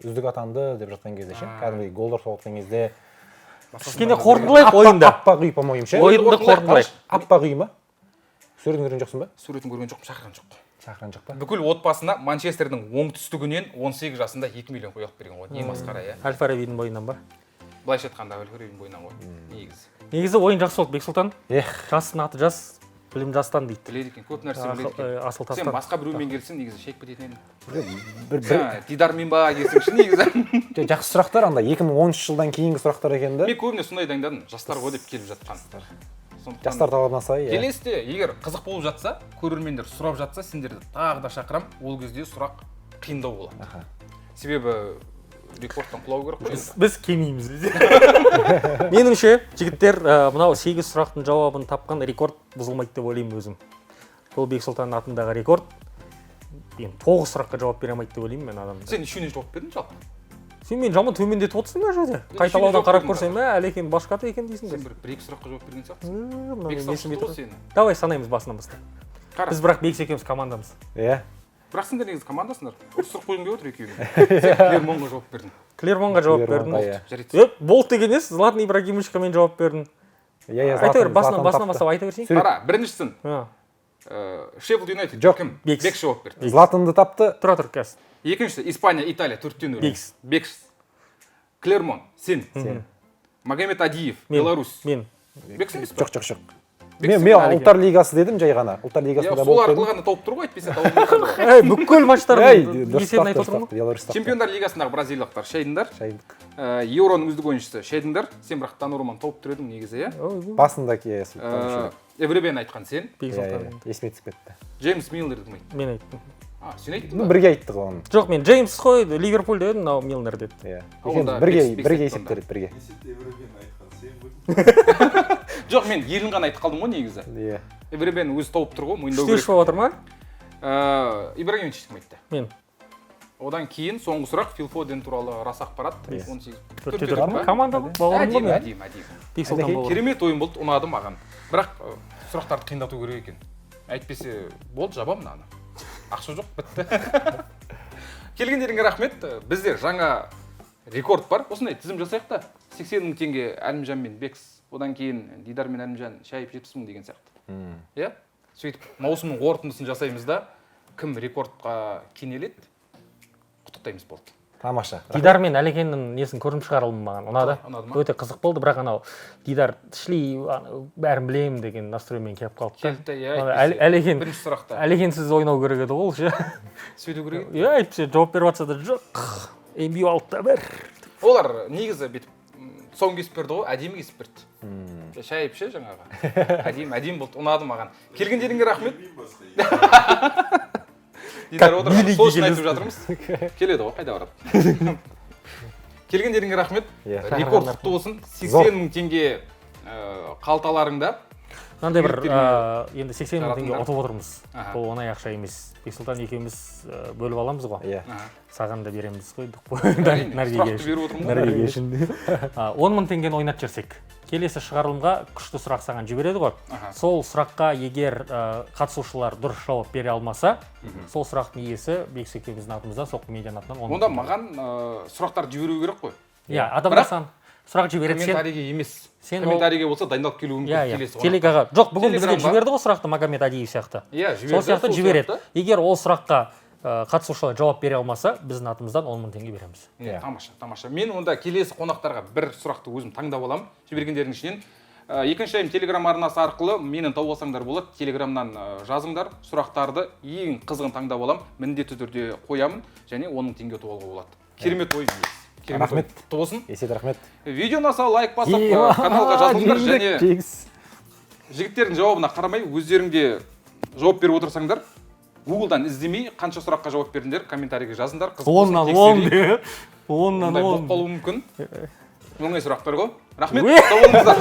үздік атанды деп жатқан кезде ше, кәдімгідей голдар соғып кезде кішкене қорытындылайық ойында. Аппақ үй, по-моему, ше. Ойынды қорытындылайық. Аппақ үй ма? Суретін көрген жоқсың ба? Суретін көрген жоқпын, шақырған жоқ. Шақырған жоқ па? Бүкіл отбасына Манчестердің оңтүстігінен 18 жасында 2 миллион қойып берген ғой. Не масқара, иә. Әл-Фарабидің бойынан ба? Былайша айтқанда Әл-Фарабидің бойынан ғой. Негізі. Негізі ойын жақсы болды, Бексұлтан. Жастың аты жас, білім жастан дейді. Біледі екен, көп нәрсе біледі екен. Асыл Сен тастан. басқа біреумен келсең, негізі шек бітетін Бір Дидармен ба келсеңші негізі. жақсы сұрақтар, анда 2013 жылдан кейінгі сұрақтар екен да. Мен көбіне сондай дайындадым, жастар ғой деп келіп жатқан. Жастар талабына сай, иә. Келесіде, егер қызық болып жатса, көрермендер сұрап жатса, сендерді тағы да шақырам, ол кезде сұрақ қиындау болады. Себебі рекордтан құлау керек қой. Біз кемейміз. Меніңше, жігіттер, мынау 8 сұрақтың жауабын тапқан рекорд бұзылмайды деп ойлаймын өзім. Бұл Бексұлтан атындағы рекорд. 9 сұраққа жауап бере алмайды деп ойлаймын мен адамды. Сен үшеуіне жауап бердің жалпы? Сен мен жаман төмендетіп отырсың ба жерде? Қайталаудан қарап көрсем, әлекен башқаты екен дейсің. Сен бір-екі сұраққа жауап берген сияқтысың. Мынау Бексұлтан несін шықты ғой бетір. сені. Давай санаймыз басынан бастап. Біз бірақ Бекс екеуміз командамыз. Иә. Бірақ сендер негізі командасыңдар. Сұрақ қойғым келіп отыр екеуіне. Сен Клермонға жауап бердің. Клермонға жауап бердің. Жарайды. Болды деген емес, Златан Ибрагимовичқа мен жауап бердім. Айта бер, басынан бастап айта берсең. Қара, біріншісін. Шеффилд Юнайтед кім? Бекс. Бекс жауап берді. Златанды тапты. Тұр қазір. Екіншісі Испания, Италия 4-тен Бекс. Бекс. Клермон, сен. Магомед Адиев, Беларусь. Мен. Бекс емес па? Жоқ. Мен ұлттар лигасы дедім жай ғана. Ұлттар лигасында сол арқылы ғана тауып тұр ғой, әйтпесе тауып тұрмайды. Бүкіл матчтардың есебін айтып отырмын. Чемпиондар лигасындағы бразилиялықтар шайдыңдар. Еуроның үздік ойыншысы шайдыңдар. Сен бірақ Донорумен тауып тұр едің негізі, иә? Басында киесі. Эвребен айтқан сен. Есіме түсіп кетті. Джеймс Милнер дедің айтты. Мен айттым. Сен айттың ба? Бірге айттық оны. Жоқ, мен Джеймс қой, Ливерпуль дедім, мынау Милнер деді. Бірге есептер еді, бірге. Жоқ, мен елін ғана айтып қалдым ғой негізі. Эвребен өзі тауып тұр ғой, мойындау керек. 3-3 болып отыр ма? Ибрагимович кім айтты? Мен. Одан кейін соңғы сұрақ Фил Фоден туралы рас ақпарат. 18. Команда болғанмын ғой мен. Әдейі. Керемет ойын болды, ұнады маған. Бірақ сұрақтарды қиындату керек екен. Әйтпесе болды, жабамын аны. Ақша жоқ, бітті. Келгендеріңе рахмет. Бізде жаңа рекорд бар. Осындай тізім жасайық та. 80 мың теңге Әлімжан мен Бекс. Одан кейін Дидар мен Әлімжан шайып 70 мың деген сияқты. Иә? Сөйтіп, маусымның қорытындысын жасаймыз да, кім рекордқа кенеледі, құттықтаймыз болды. Тамаша. Дидар мен Әлекеннің несін көрініп шығарылым маған. Ұнады. Өте қызық болды, бірақ анау Дидар шли бәрін білемін деген настроймен келіп қалыпты. Келді, иә. Әлекен Бірінші сұрақта. Әлекенсіз ойнау керек еді ол ше. Сөйту керек еді. Иә, әйтпесе жауап беріп жатса да жоқ. Ембию алып та бір. Олар негізі бүйтіп соң кесіп берді ғой, әдемі кесіп берді. Шайып ше жаңағы. Әдемі болды, ұнады маған. Келгендеріңе рахмет. Дидар отырған, сол үшін айтып жатырмыз. Келеді ғой, қайда барады. Келгендеріңе рахмет. Рекорд құтты болсын. 80 мың теңге қалталарыңда. Мынандай бір енді 80 мың теңге ұтып отырмыз. Бұл оңай ақша емес. Бексұлтан екеуміз бөліп аламыз ғой. Саған да береміз қойдық. Нәргеге үшін. 10 мың теңгені ойнат жүрсек. Келесі шығарылымға күшті сұрақ саған жібереді ғой. Сол сұраққа егер қатысушылар дұрыс жауап бере алмаса, сол сұрақтың иесі Бексұлтан екеуміздің атымыздан, Соққы медианың атынан 10 мың. Онда маған сұрақтар жіберу керек қой. Иә, адамдар сан сұрақ жібереді. Комментарийге емес. Комментарийге болса дайындалып келуі мүмкін келесі қонақ. Телегаға. Жоқ, бүгін бізге жіберді ғой сұрақты Магомед Адиев сияқты. Иә, сол сияқты жібереді. Егер ол сұраққа қатысушылар жауап бере алмаса, біздің атымыздан 10 мың теңге береміз. Тамаша, тамаша. Мен онда келесі қонақтарға бір сұрақты өзім таңдап аламын. Жібергендердің ішінен. Екінші айым Телеграм арнасы арқылы мені тауып алсаңдар болады. Телеграмнан жазыңдар, сұрақтарды ең қызығын таңдап аламын. Міндетті түрде қоямын және 10 мың теңге ұтып алуға болады. Керемет ой. Рахмет. Болсын. Есет рахмет. Видеоны аса лайк басып, каналға жазылыңдар және жігіттердің жауабына қарамай өздеріңде жауап беріп отырсаңдар, Google-дан іздемей қанша сұраққа жауап бердіңдер, комментарийге жазыңдар. 10-нан 10 де. 10-нан 10. Болып қалуы мүмкін. Оңай сұрақтар ғой. Рахмет. Сау болыңыздар.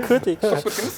Көтек. Көріскенбіз.